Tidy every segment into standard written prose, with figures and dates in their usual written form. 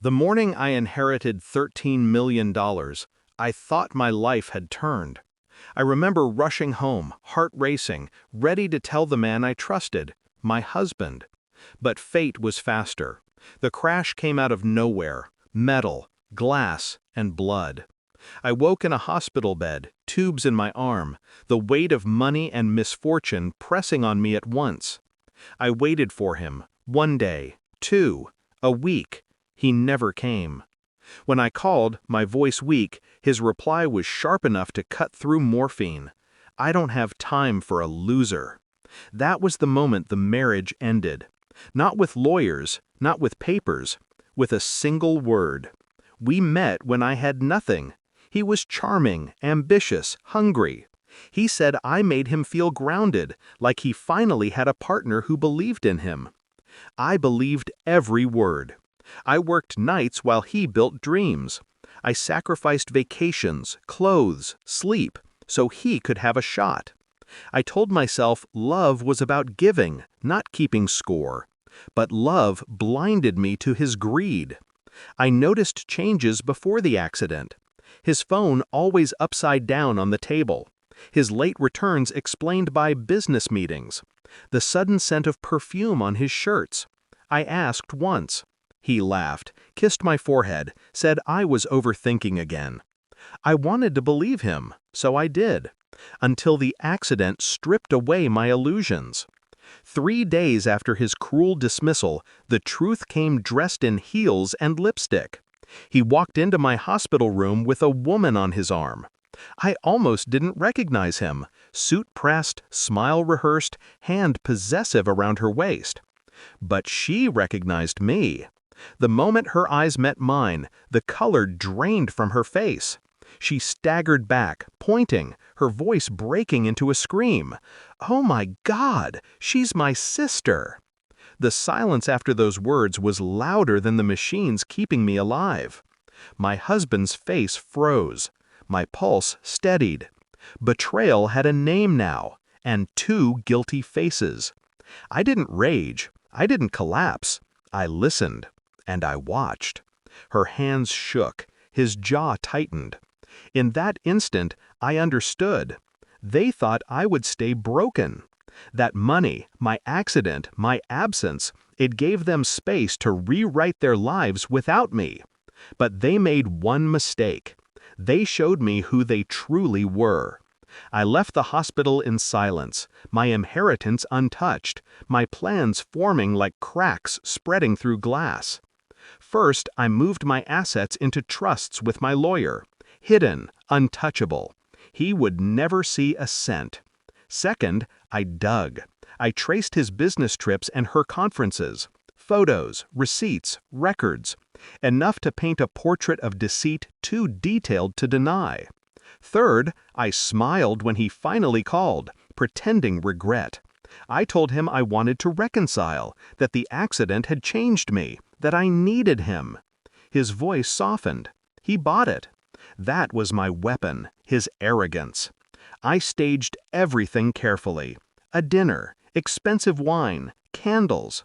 The morning I inherited $13 million, I thought my life had turned. I remember rushing home, heart racing, ready to tell the man I trusted, my husband. But fate was faster. The crash came out of nowhere, metal, glass, and blood. I woke in a hospital bed, tubes in my arm, the weight of money and misfortune pressing on me at once. I waited for him, 1 day, 2, a week. He never came. When I called, my voice weak, his reply was sharp enough to cut through morphine. "I don't have time for a loser." That was the moment the marriage ended. Not with lawyers, not with papers, with a single word. We met when I had nothing. He was charming, ambitious, hungry. He said I made him feel grounded, like he finally had a partner who believed in him. I believed every word. I worked nights while he built dreams. I sacrificed vacations, clothes, sleep, so he could have a shot. I told myself love was about giving, not keeping score. But love blinded me to his greed. I noticed changes before the accident. His phone always upside down on the table. His late returns explained by business meetings. The sudden scent of perfume on his shirts. I asked once. He laughed, kissed my forehead, said I was overthinking again. I wanted to believe him, so I did. Until the accident stripped away my illusions. 3 days after his cruel dismissal, the truth came dressed in heels and lipstick. He walked into my hospital room with a woman on his arm. I almost didn't recognize him, suit pressed, smile rehearsed, hand possessive around her waist. But she recognized me. The moment her eyes met mine, the color drained from her face. She staggered back, pointing, her voice breaking into a scream. "Oh my God, she's my sister!" The silence after those words was louder than the machines keeping me alive. My husband's face froze. My pulse steadied. Betrayal had a name now, and 2 guilty faces. I didn't rage. I didn't collapse. I listened. And I watched. Her hands shook. His jaw tightened. In that instant, I understood. They thought I would stay broken. That money, my accident, my absence, it gave them space to rewrite their lives without me. But they made one mistake. They showed me who they truly were. I left the hospital in silence, my inheritance untouched, my plans forming like cracks spreading through glass. First, I moved my assets into trusts with my lawyer. Hidden, untouchable. He would never see a cent. Second, I dug. I traced his business trips and her conferences. Photos, receipts, records. Enough to paint a portrait of deceit too detailed to deny. Third, I smiled when he finally called, pretending regret. I told him I wanted to reconcile, that the accident had changed me, that I needed him. His voice softened. He bought it. That was my weapon, his arrogance. I staged everything carefully. A dinner, expensive wine, candles.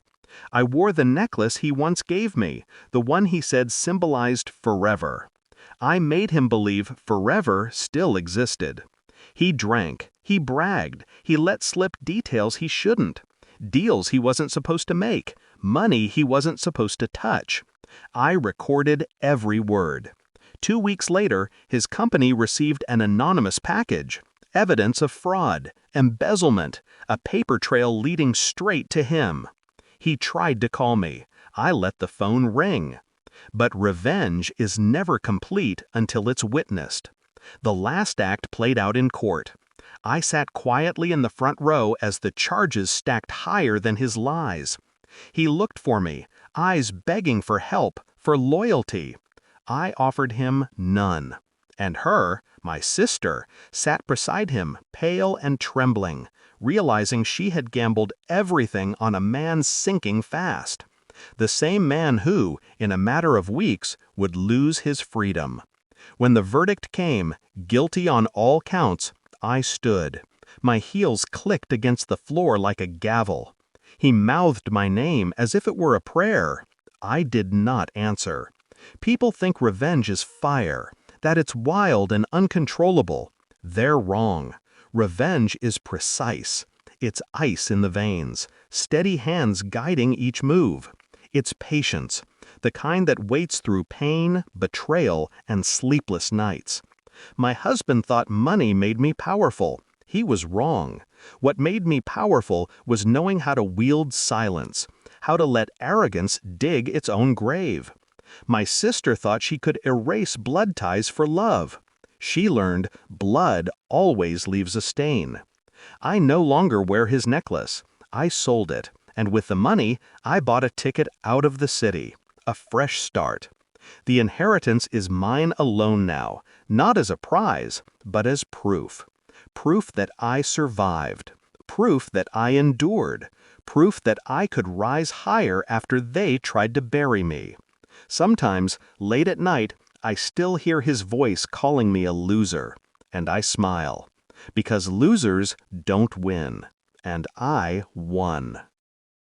I wore the necklace he once gave me, the one he said symbolized forever. I made him believe forever still existed. He drank, he bragged, he let slip details he shouldn't. Deals he wasn't supposed to make, money he wasn't supposed to touch. I recorded every word. 2 weeks later, his company received an anonymous package. Evidence of fraud, embezzlement, a paper trail leading straight to him. He tried to call me. I let the phone ring. But revenge is never complete until it's witnessed. The last act played out in court. I sat quietly in the front row as the charges stacked higher than his lies. He looked for me, eyes begging for help, for loyalty. I offered him none. And her, my sister, sat beside him, pale and trembling, realizing she had gambled everything on a man sinking fast. The same man who, in a matter of weeks, would lose his freedom. When the verdict came, guilty on all counts, I stood. My heels clicked against the floor like a gavel. He mouthed my name as if it were a prayer. I did not answer. People think revenge is fire, that it's wild and uncontrollable. They're wrong. Revenge is precise. It's ice in the veins, steady hands guiding each move. It's patience, the kind that waits through pain, betrayal, and sleepless nights. My husband thought money made me powerful. He was wrong. What made me powerful was knowing how to wield silence, how to let arrogance dig its own grave. My sister thought she could erase blood ties for love. She learned blood always leaves a stain. I no longer wear his necklace. I sold it, and with the money, I bought a ticket out of the city. A fresh start. The inheritance is mine alone now, not as a prize, but as proof. Proof that I survived. Proof that I endured. Proof that I could rise higher after they tried to bury me. Sometimes, late at night, I still hear his voice calling me a loser, and I smile. Because losers don't win, and I won.